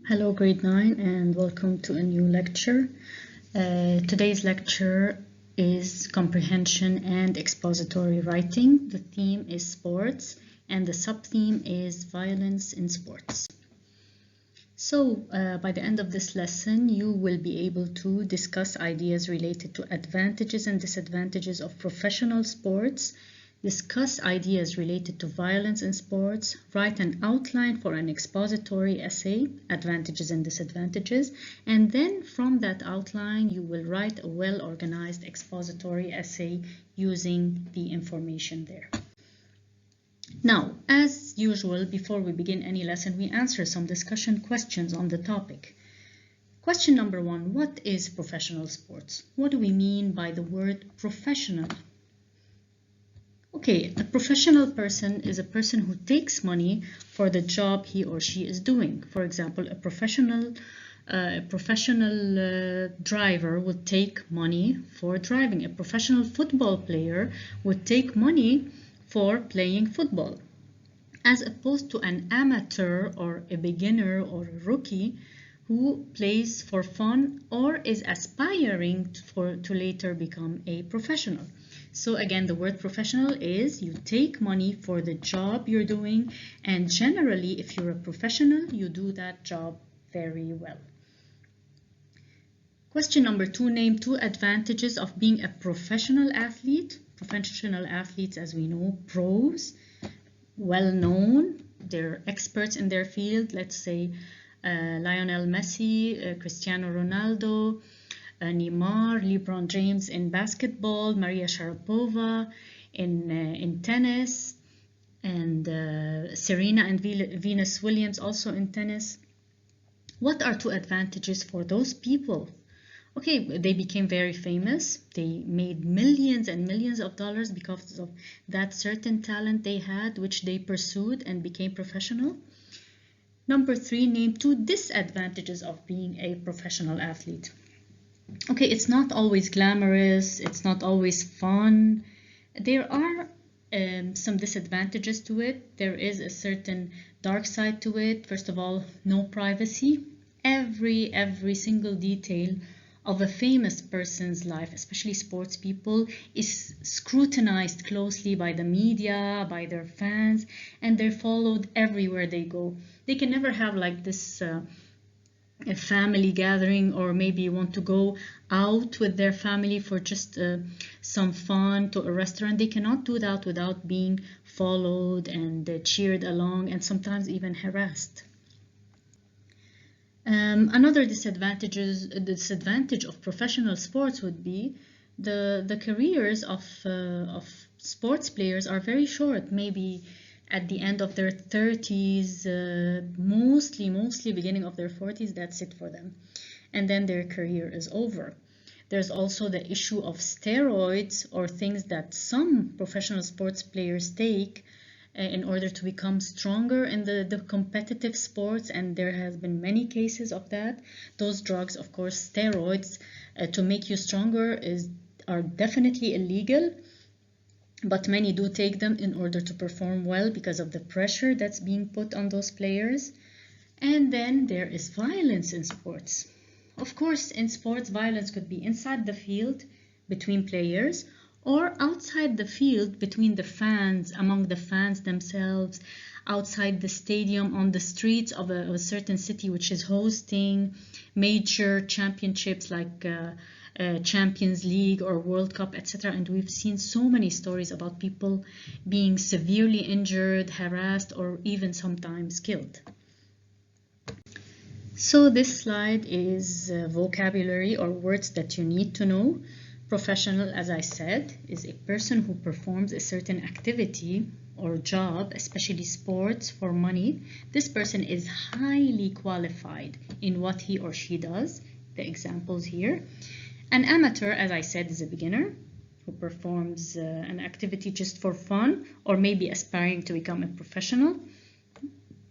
Hello grade 9 and welcome to a new lecture. Today's lecture is comprehension and expository writing. The theme is sports and the sub-theme is violence in sports. So by the end of this lesson you will be able to discuss ideas related to advantages and disadvantages of professional sports, discuss ideas related to violence in sports, write an outline for an expository essay, advantages and disadvantages, and then from that outline you will write a well-organized expository essay using the information there. Now, as usual, before we begin any lesson, we answer some discussion questions on the topic. Question number 1, what is professional sports? What do we mean by the word professional? Okay, a professional person is a person who takes money for the job he or she is doing. For example, a professional driver would take money for driving. A professional football player would take money for playing football, as opposed to an amateur or a beginner or a rookie who plays for fun or is aspiring to later become a professional. So again, the word professional is you take money for the job you're doing, and generally if you're a professional you do that job very well. Question number 2, name 2 advantages of being a professional athlete. Professional athletes, as we know, pros, well known, they're experts in their field. Let's say Lionel Messi, Cristiano Ronaldo, Neymar, LeBron James in basketball, Maria Sharapova in tennis, and Serena and Venus Williams also in tennis. What are 2 advantages for those people? Okay, they became very famous. They made millions and millions of dollars because of that certain talent they had, which they pursued and became professional. Number 3, name 2 disadvantages of being a professional athlete. Okay, it's not always glamorous, it's not always fun. There are some disadvantages to it. There is a certain dark side to it. First of all, no privacy. Every single detail of a famous person's life, especially sports people, is scrutinized closely by the media, by their fans, and they're followed everywhere they go. They can never have like this a family gathering, or maybe want to go out with their family for just some fun to a restaurant. They cannot do that without being followed and cheered along and sometimes even harassed. Another disadvantage of professional sports would be the careers of sports players are very short, maybe at the end of their 30s, mostly beginning of their 40s, that's it for them. And then their career is over. There's also the issue of steroids, or things that some professional sports players take in order to become stronger in the competitive sports, and there has been many cases of that. Those drugs, of course, steroids to make you stronger are definitely illegal, but many do take them in order to perform well because of the pressure that's being put on those players. And then there is violence in sports. Of course, in sports, violence could be inside the field between players, or outside the field between the fans, among the fans themselves, outside the stadium, on the streets of a certain city which is hosting major championships like Champions League or World Cup, etc. And we've seen so many stories about people being severely injured, harassed, or even sometimes killed. So this slide is vocabulary or words that you need to know. Professional, as I said, is a person who performs a certain activity or job, especially sports, for money. This person is highly qualified in what he or she does. The examples here. An amateur, as I said, is a beginner who performs an activity just for fun, or maybe aspiring to become a professional.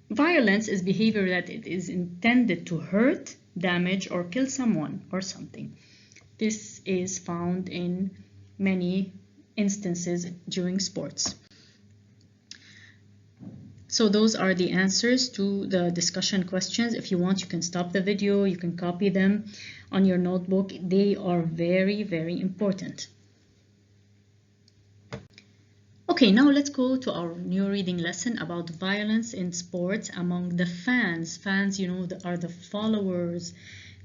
Violence is behavior that it is intended to hurt, damage, or kill someone or something. This is found in many instances during sports. So those are the answers to the discussion questions. If you want, you can stop the video, you can copy them on your notebook. They are very, very important. Okay, now let's go to our new reading lesson about violence in sports among the fans. Fans, you know, are the followers,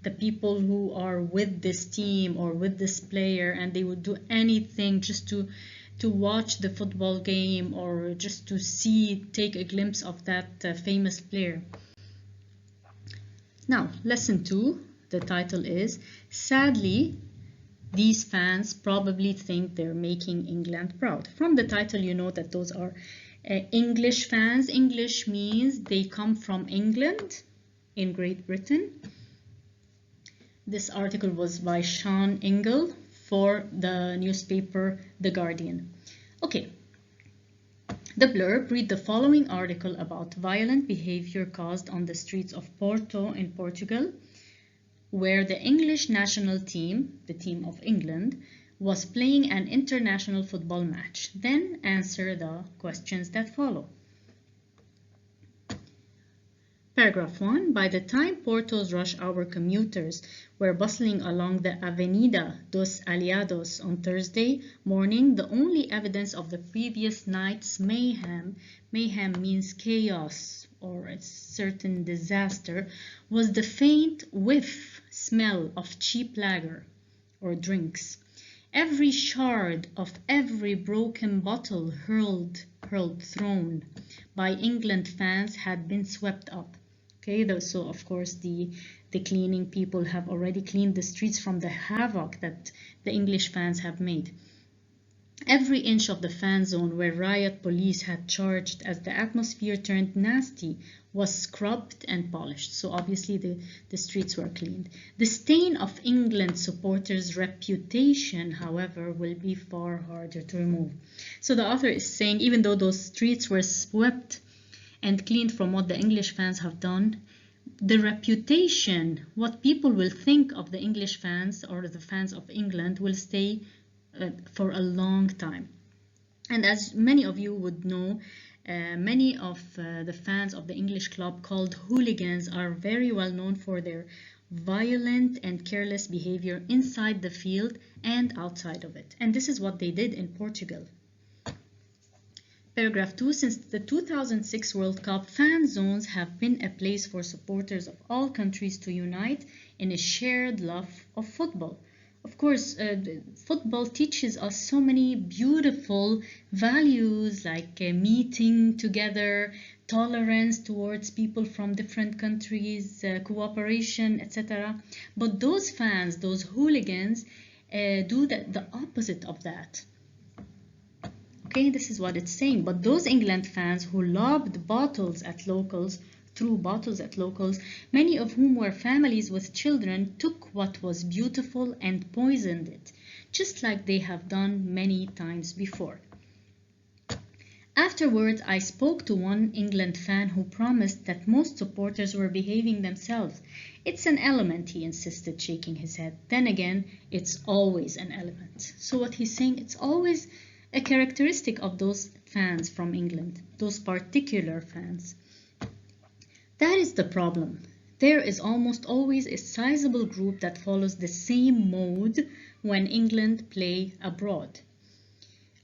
the people who are with this team or with this player, and they would do anything just to watch the football game or just to take a glimpse of that famous player. Now, lesson 2, the title is, Sadly, these fans probably think they're making England proud. From the title, you know that those are English fans. English means they come from England in Great Britain. This article was by Sean Ingle for the newspaper The Guardian. Okay, the blurb: read the following article about violent behavior caused on the streets of Porto in Portugal, where the English national team, the team of England, was playing an international football match. Then answer the questions that follow. Paragraph 1. By the time Porto's rush hour commuters were bustling along the Avenida dos Aliados on Thursday morning, the only evidence of the previous night's mayhem means chaos or a certain disaster, was the faint whiff smell of cheap lager or drinks. Every shard of every broken bottle thrown by England fans had been swept up. Okay, so of course the cleaning people have already cleaned the streets from the havoc that the English fans have made. Every inch of the fan zone where riot police had charged as the atmosphere turned nasty was scrubbed and polished. So obviously the streets were cleaned. The stain of England supporters' reputation, however, will be far harder to remove. So the author is saying, even though those streets were swept and cleaned from what the English fans have done, the reputation, what people will think of the English fans or the fans of England, will stay for a long time. And as many of you would know, many of the fans of the English club called hooligans are very well known for their violent and careless behavior inside the field and outside of it. And this is what they did in Portugal. Paragraph 2. Since the 2006 World Cup, fan zones have been a place for supporters of all countries to unite in a shared love of football. Of course, football teaches us so many beautiful values like meeting together, tolerance towards people from different countries, cooperation, etc. But those fans, those hooligans, do the opposite of that. Okay, this is what it's saying. But those England fans who lobbed bottles at locals, threw bottles at locals, many of whom were families with children, took what was beautiful and poisoned it, just like they have done many times before. Afterwards, I spoke to one England fan who promised that most supporters were behaving themselves. It's an element, he insisted, shaking his head. Then again, it's always an element. So what he's saying, it's always a characteristic of those fans from England, those particular fans. That is the problem. There is almost always a sizable group that follows the same mode when England play abroad,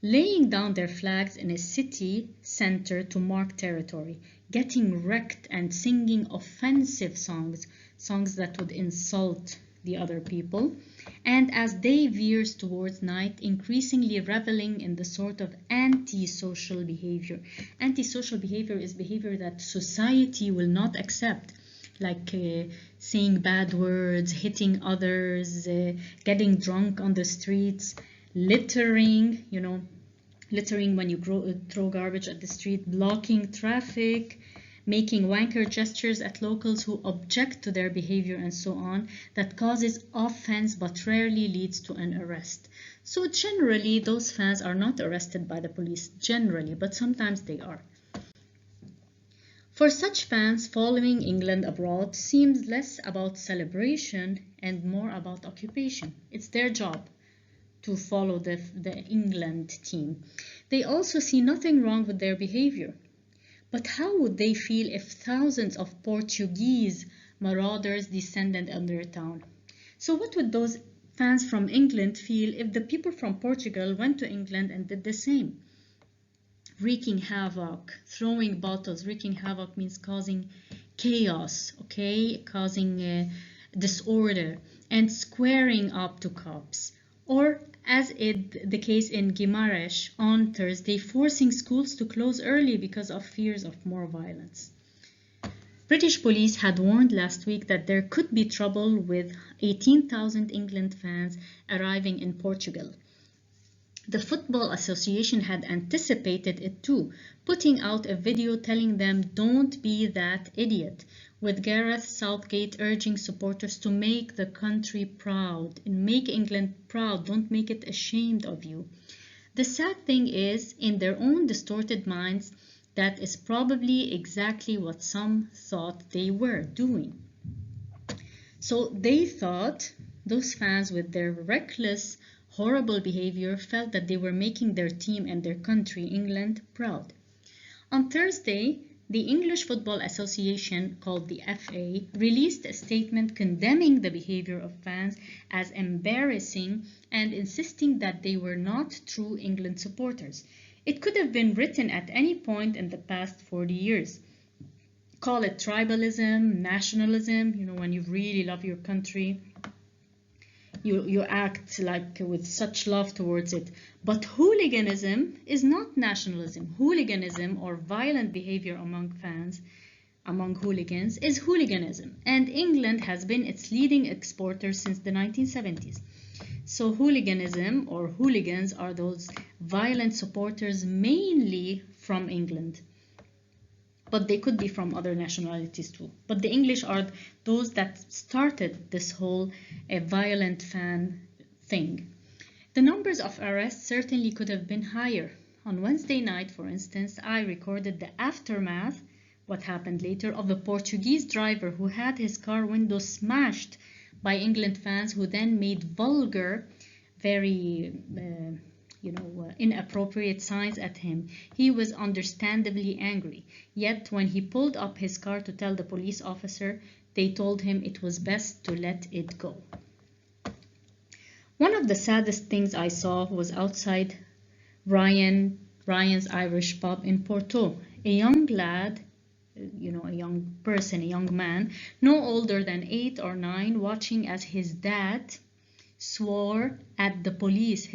laying down their flags in a city centre to mark territory, getting wrecked and singing offensive songs that would insult the other people, and as day veers towards night, increasingly reveling in the sort of antisocial behavior. Antisocial behavior is behavior that society will not accept, like saying bad words, hitting others, getting drunk on the streets, littering, littering when you throw garbage at the street, blocking traffic, making wanker gestures at locals who object to their behavior, and so on, that causes offense but rarely leads to an arrest. So generally, those fans are not arrested by the police, generally, but sometimes they are. For such fans, following England abroad seems less about celebration and more about occupation. It's their job to follow the England team. They also see nothing wrong with their behavior. But how would they feel if thousands of Portuguese marauders descended on their town? So what would those fans from England feel if the people from Portugal went to England and did the same? Wreaking havoc, throwing bottles. Wreaking havoc means causing chaos, okay? Causing disorder and squaring up to cops. Or, as is the case in Guimarães on Thursday, forcing schools to close early because of fears of more violence. British police had warned last week that there could be trouble with 18,000 England fans arriving in Portugal. The Football Association had anticipated it too, putting out a video telling them don't be that idiot, with Gareth Southgate urging supporters to make the country proud and make England proud, don't make it ashamed of you. The sad thing is, in their own distorted minds, that is probably exactly what some thought they were doing. So they thought, those fans with their reckless, horrible behavior felt that they were making their team and their country, England, proud. On Thursday, the English Football Association, called the FA, released a statement condemning the behavior of fans as embarrassing and insisting that they were not true England supporters. It could have been written at any point in the past 40 years. Call it tribalism, nationalism, when you really love your country. You act like with such love towards it. But hooliganism is not nationalism. Hooliganism or violent behavior among fans, among hooligans, is hooliganism. And England has been its leading exporter since the 1970s. So hooliganism or hooligans are those violent supporters mainly from England. But they could be from other nationalities too. But the English are those that started this whole violent fan thing. The numbers of arrests certainly could have been higher. On Wednesday night, for instance, I recorded the aftermath, what happened later, of a Portuguese driver who had his car window smashed by England fans who then made vulgar, very inappropriate signs at him. He was understandably angry. Yet when he pulled up his car to tell the police officer, they told him it was best to let it go. One of the saddest things I saw was outside Ryan's Irish pub in Porto. A young lad, a young person, a young man, no older than 8 or 9, watching as his dad swore at the police.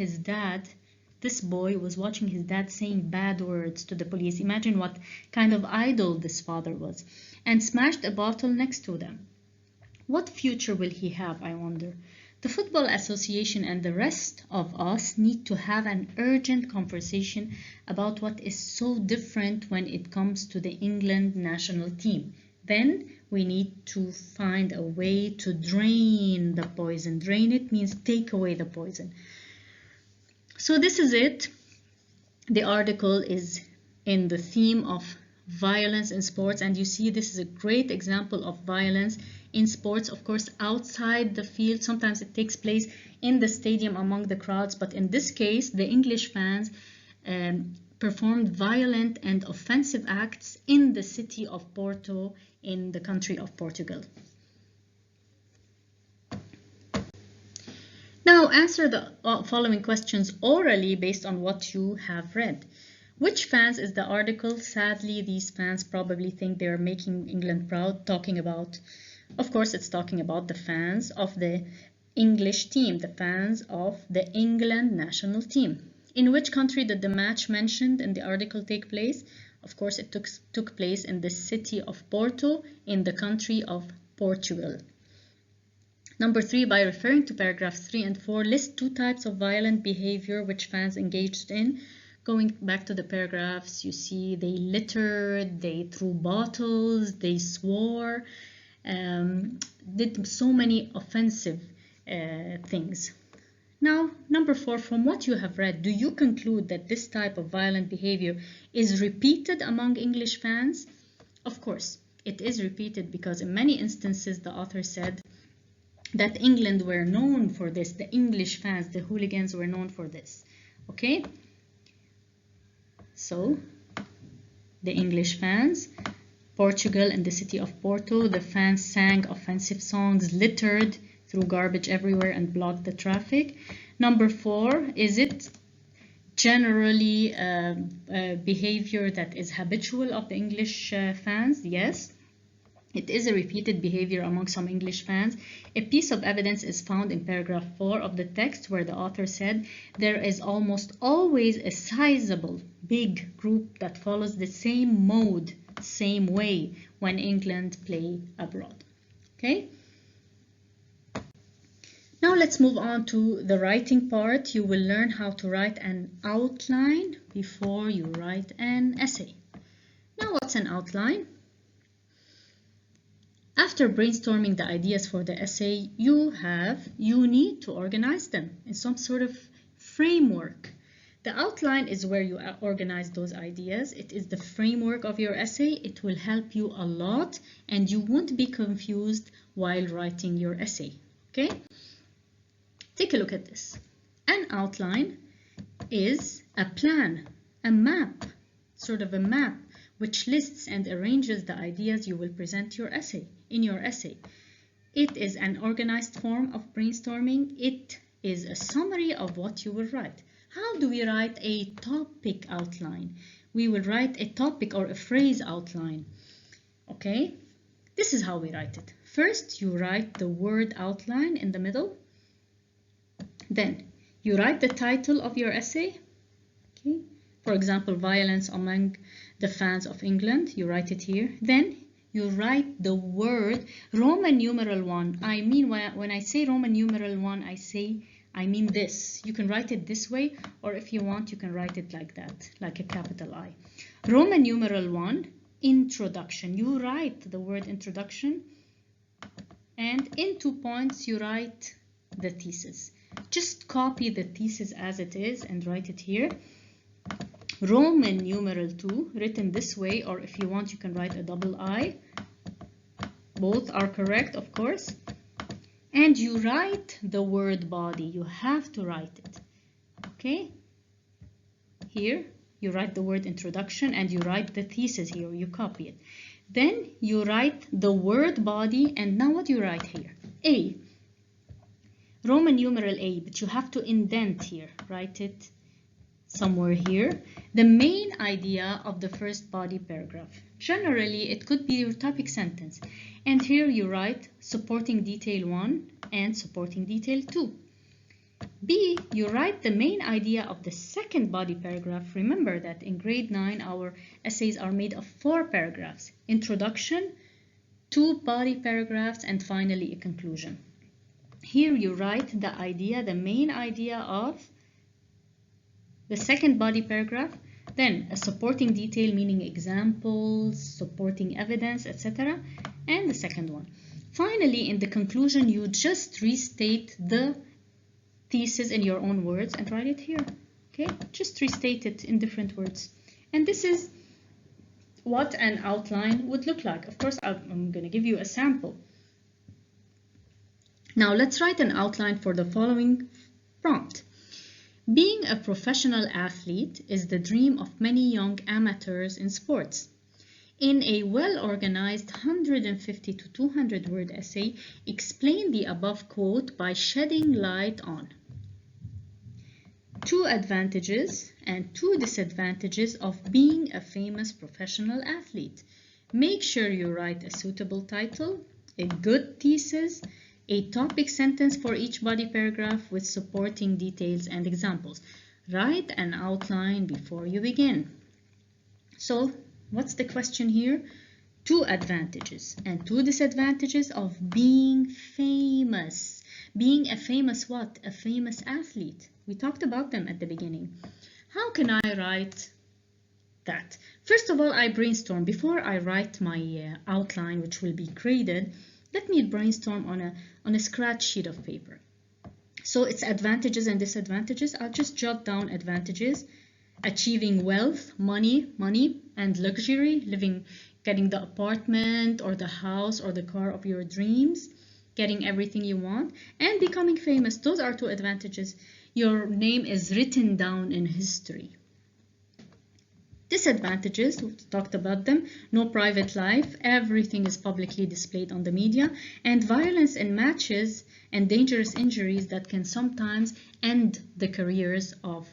This boy was watching his dad saying bad words to the police. Imagine what kind of idol this father was. And smashed a bottle next to them. What future will he have, I wonder? The Football Association and the rest of us need to have an urgent conversation about what is so different when it comes to the England national team. Then we need to find a way to drain the poison. Drain it means take away the poison. So this is it. The article is in the theme of violence in sports, and you see this is a great example of violence in sports, of course, outside the field. Sometimes it takes place in the stadium among the crowds, but in this case, the English fans performed violent and offensive acts in the city of Porto in the country of Portugal. Now answer the following questions orally based on what you have read. Which fans is the article? Sadly, these fans probably think they are making England proud, talking about, of course, it's talking about the fans of the English team, the fans of the England national team. In which country did the match mentioned in the article take place? Of course, it took place in the city of Porto, in the country of Portugal. Number 3, by referring to paragraphs 3 and 4, list 2 types of violent behavior which fans engaged in. Going back to the paragraphs, you see they littered, they threw bottles, they swore, did so many offensive things. Now, number 4, from what you have read, do you conclude that this type of violent behavior is repeated among English fans? Of course, it is repeated because in many instances the author said that England were known for this. The English fans, the hooligans, were known for this. Okay? So, the English fans. Portugal and the city of Porto, the fans sang offensive songs, littered, threw garbage everywhere and blocked the traffic. Number 4, is it generally behavior that is habitual of the English fans? Yes. It is a repeated behavior among some English fans. A piece of evidence is found in paragraph 4 of the text where the author said there is almost always a sizable, big group that follows the same mode, same way when England play abroad. Okay? Now let's move on to the writing part. You will learn how to write an outline before you write an essay. Now what's an outline? After brainstorming the ideas for the essay, you need to organize them in some sort of framework. The outline is where you organize those ideas. It is the framework of your essay. It will help you a lot and you won't be confused while writing your essay. Okay? Take a look at this. An outline is a plan, a map, sort of a map, which lists and arranges the ideas you will present in your essay. It is an organized form of brainstorming. It is a summary of what you will write. How do we write a topic outline? We will write a topic or a phrase outline. Okay? This is how we write it. First, you write the word outline in the middle. Then, you write the title of your essay. Okay? For example, violence among the fans of England. You write it here. Then, you write the word Roman numeral 1. I mean, when I say Roman numeral 1, I mean this. You can write it this way, or if you want, you can write it like that, like a capital I. Roman numeral 1, introduction. You write the word introduction, and in 2 points, you write the thesis. Just copy the thesis as it is and write it here. Roman numeral 2, written this way, or if you want, you can write a double I. Both are correct, of course. And you write the word body. You have to write it. Okay? Here, you write the word introduction and you write the thesis here. You copy it. Then you write the word body, and now what do you write here? A. Roman numeral A, but you have to indent here. Write it somewhere here. The main idea of the first body paragraph. Generally, it could be your topic sentence. And here you write supporting detail 1 and supporting detail 2. B, you write the main idea of the second body paragraph. Remember that in grade 9, our essays are made of 4 paragraphs. Introduction, 2 body paragraphs, and finally a conclusion. Here you write the idea, the main idea of the second body paragraph, then a supporting detail meaning examples, supporting evidence, etc. And the second one. Finally, in the conclusion, you just restate the thesis in your own words and write it here. Okay, just restate it in different words. And this is what an outline would look like. Of course, I'm going to give you a sample. Now let's write an outline for the following prompt. Being a professional athlete is the dream of many young amateurs in sports. In a well-organized 150 to 200 word essay, explain the above quote by shedding light on 2 advantages and 2 disadvantages of being a famous professional athlete. Make sure you write a suitable title, a good thesis, a topic sentence for each body paragraph with supporting details and examples. Write an outline before you begin. So, what's the question here? 2 advantages and 2 disadvantages of being famous. Being a famous what? A famous athlete. We talked about them at the beginning. How can I write that? First of all, I brainstorm. Before I write my outline, which will be graded, let me brainstorm on a scratch sheet of paper. So it's advantages and disadvantages. I'll just jot down advantages. Achieving wealth, money and luxury, getting the apartment or the house or the car of your dreams, getting everything you want, and becoming famous. Those are 2 advantages. Your name is written down in history. Disadvantages, we talked about them: no private life, everything is publicly displayed on the media, and violence in matches and dangerous injuries that can sometimes end the careers of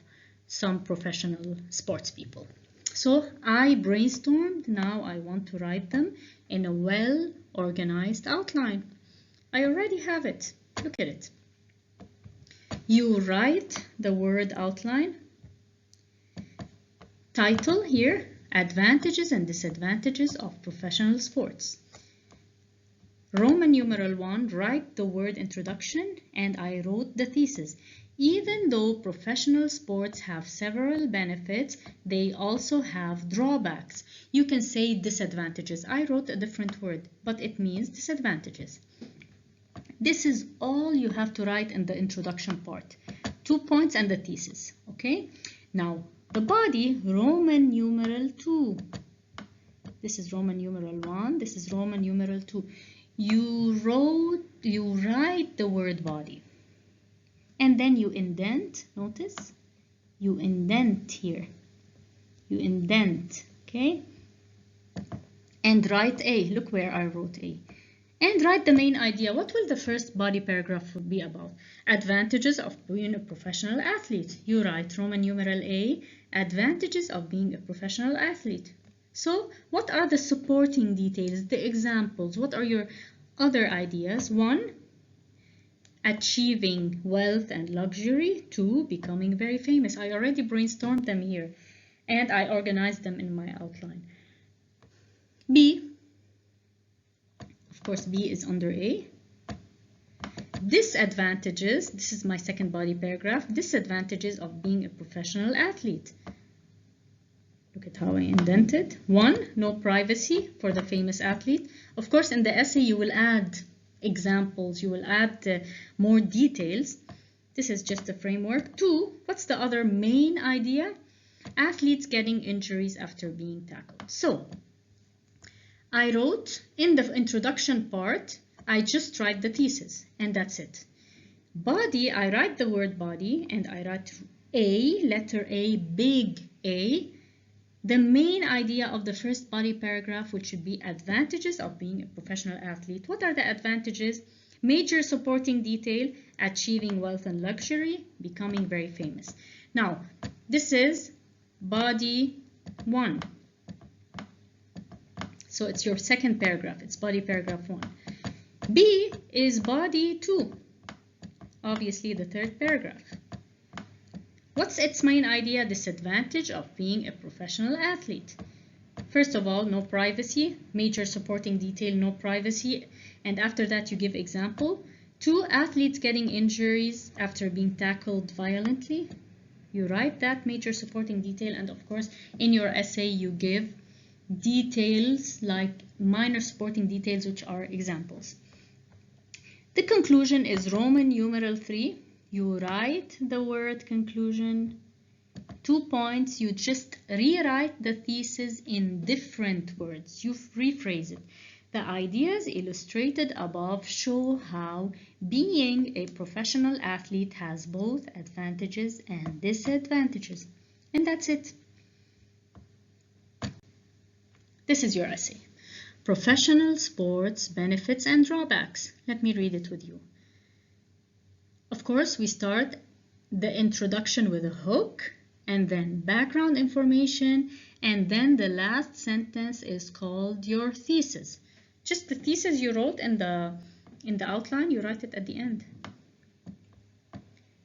some professional sports people. So I brainstormed, now I want to write them in a well-organized outline. I already have it, look at it. You write the word outline. Title here, Advantages and Disadvantages of Professional Sports. Roman numeral 1, write the word introduction, and I wrote the thesis. Even though professional sports have several benefits, they also have drawbacks. You can say disadvantages. I wrote a different word, but it means disadvantages. This is all you have to write in the introduction part. 2 points and the thesis, okay? Now, the body, Roman numeral 2. This is Roman numeral 1, this is Roman numeral 2. You write the word body. And then you indent, notice? You indent here. You indent, okay? And write A, look where I wrote A. And write the main idea. What will the first body paragraph be about? Advantages of being a professional athlete. You write Roman numeral A, advantages of being a professional athlete. So, what are the supporting details, the examples? What are your other ideas? 1, achieving wealth and luxury. 2, becoming very famous. I already brainstormed them here and I organized them in my outline. B, of course, B is under A. Disadvantages, this is my second body paragraph, disadvantages of being a professional athlete. Look at how I indented. 1, no privacy for the famous athlete. Of course, in the essay, you will add examples, you will add more details. This is just a framework. 2, what's the other main idea? Athletes getting injuries after being tackled. So, I wrote in the introduction part, I just write the thesis, and that's it. Body, I write the word body, and I write A, letter A, big A. The main idea of the first body paragraph, which should be advantages of being a professional athlete. What are the advantages? Major supporting detail, achieving wealth and luxury, becoming very famous. Now, this is body 1. So it's your second paragraph, it's body paragraph 1. B is body 2, obviously the third paragraph. What's its main idea? Disadvantage of being a professional athlete. First of all, no privacy. Major supporting detail, no privacy. And after that, you give example. 2, athletes getting injuries after being tackled violently. You write that major supporting detail. And of course, in your essay, you give details like minor supporting details, which are examples. The conclusion is Roman numeral 3. You write the word conclusion. 2 points, you just rewrite the thesis in different words. You rephrase it. The ideas illustrated above show how being a professional athlete has both advantages and disadvantages. And that's it. This is your essay. Professional sports benefits and drawbacks. Let me read it with you. Of course, we start the introduction with a hook, and then background information, and then the last sentence is called your thesis. Just the thesis you wrote in the outline, you write it at the end.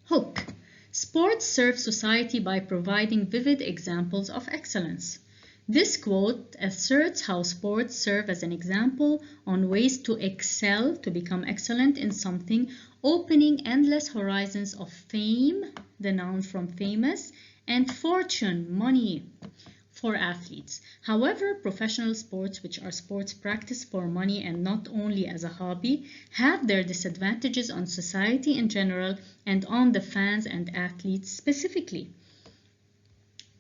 Hook. Sports serve society by providing vivid examples of excellence. This quote asserts how sports serve as an example on ways to excel, to become excellent in something, opening endless horizons of fame, the noun from famous, and fortune, money, for athletes. However, professional sports, which are sports practiced for money and not only as a hobby, have their disadvantages on society in general and on the fans and athletes specifically.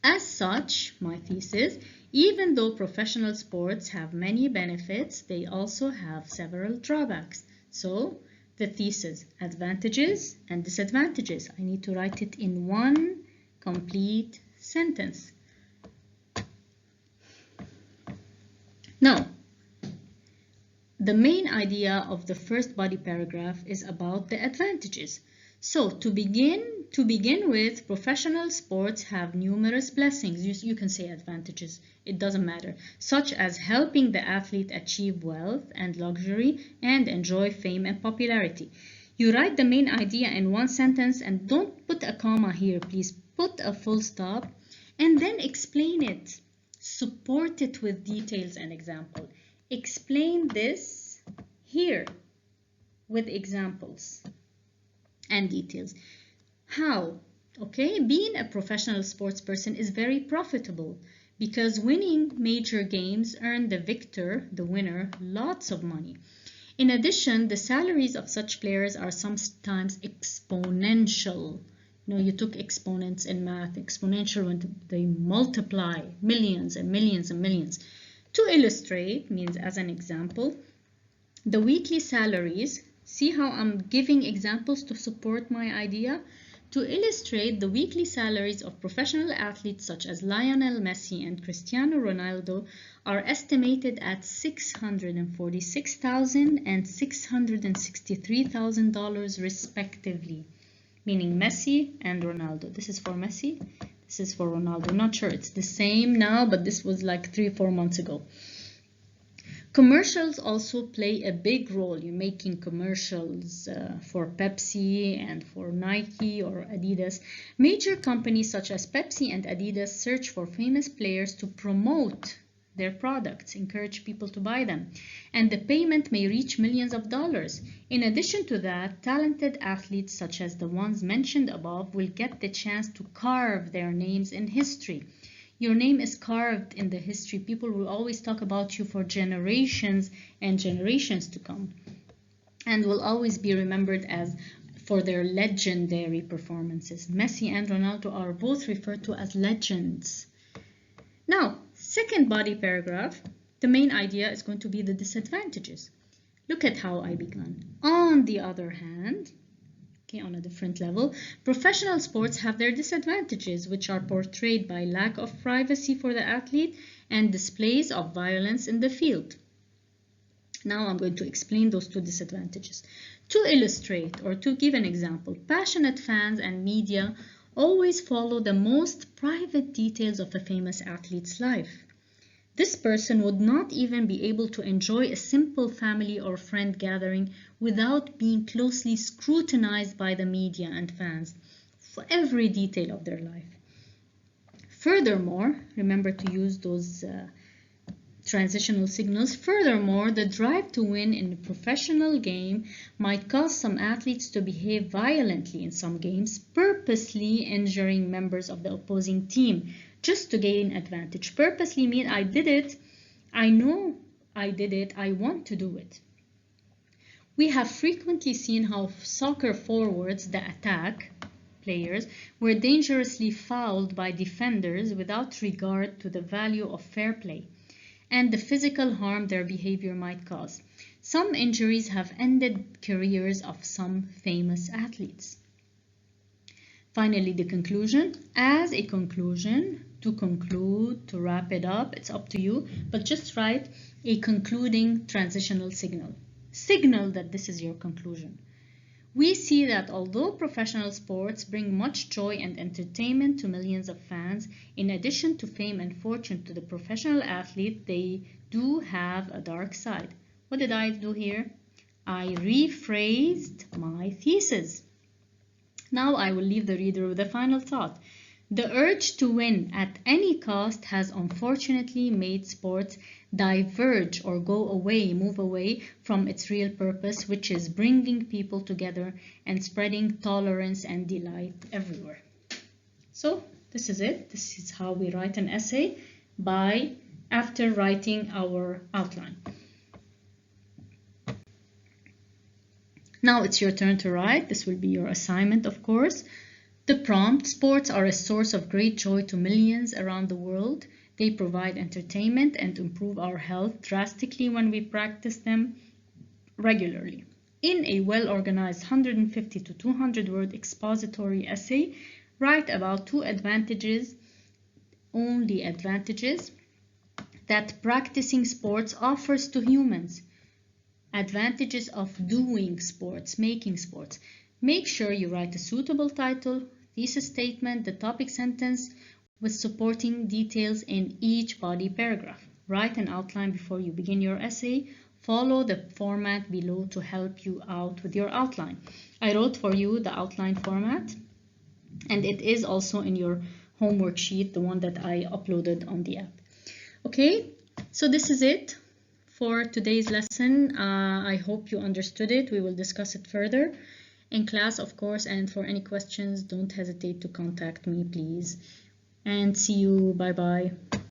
As such, my thesis, even though professional sports have many benefits, they also have several drawbacks. So, the thesis, advantages and disadvantages. I need to write it in one complete sentence. Now, the main idea of the first body paragraph is about the advantages. So to begin with, professional sports have numerous blessings. You can say advantages, it doesn't matter, such as helping the athlete achieve wealth and luxury and enjoy fame and popularity. You write the main idea in one sentence and don't put a comma here, please. Put a full stop and then explain it. Support it with details and example. Explain this here with examples and details. How? Okay, being a professional sports person is very profitable because winning major games earn the winner, lots of money. In addition, the salaries of such players are sometimes exponential. You know, you took exponents in math, exponential when they multiply millions and millions and millions. To illustrate means as an example, the weekly salaries, see how I'm giving examples to support my idea? To illustrate, the weekly salaries of professional athletes such as Lionel Messi and Cristiano Ronaldo are estimated at $646,000 and $663,000 respectively, meaning Messi and Ronaldo. This is for Messi, this is for Ronaldo. I'm not sure it's the same now, but this was like 3-4 months ago. Commercials also play a big role. You're making commercials for Pepsi and for Nike or Adidas. Major companies such as Pepsi and Adidas search for famous players to promote their products, encourage people to buy them, and the payment may reach millions of dollars. In addition to that, talented athletes such as the ones mentioned above will get the chance to carve their names in history. Your name is carved in the history. People will always talk about you for generations and generations to come, and will always be remembered as for their legendary performances. Messi and Ronaldo are both referred to as legends. Now, second body paragraph, the main idea is going to be the disadvantages. Look at how I began. On the other hand, okay, on a different level, professional sports have their disadvantages, which are portrayed by lack of privacy for the athlete and displays of violence in the field. Now I'm going to explain those two disadvantages. To illustrate or to give an example, passionate fans and media always follow the most private details of a famous athlete's life. This person would not even be able to enjoy a simple family or friend gathering without being closely scrutinized by the media and fans for every detail of their life. Furthermore, remember to use those transitional signals. Furthermore, the drive to win in a professional game might cause some athletes to behave violently in some games, purposely injuring members of the opposing team just to gain advantage. Purposely mean I did it, I know I did it, I want to do it. We have frequently seen how soccer forwards, the attack players, were dangerously fouled by defenders without regard to the value of fair play and the physical harm their behavior might cause. Some injuries have ended careers of some famous athletes. Finally, the conclusion. As a conclusion, to conclude, to wrap it up, it's up to you, but just write a concluding transitional signal. Signal that this is your conclusion. We see that although professional sports bring much joy and entertainment to millions of fans, in addition to fame and fortune to the professional athlete, they do have a dark side. What did I do here? I rephrased my thesis. Now I will leave the reader with a final thought. The urge to win at any cost has unfortunately made sports diverge or move away from its real purpose, which is bringing people together and spreading tolerance and delight everywhere. So this is it. This is how we write an essay after writing our outline. Now it's your turn to write. This will be your assignment, of course. The prompt: sports are a source of great joy to millions around the world. They provide entertainment and improve our health drastically when we practice them regularly. In a well-organized 150 to 200 word expository essay, write about two advantages, only advantages, that practicing sports offers to humans. Advantages of doing sports, making sports. Make sure you write a suitable title, thesis statement, the topic sentence with supporting details in each body paragraph. Write an outline before you begin your essay. Follow the format below to help you out with your outline. I wrote for you the outline format, and it is also in your homework sheet, the one that I uploaded on the app. Okay, so this is it for today's lesson. I hope you understood it. We will discuss it further in class, of course, and for any questions, don't hesitate to contact me, please. And see you. Bye-bye.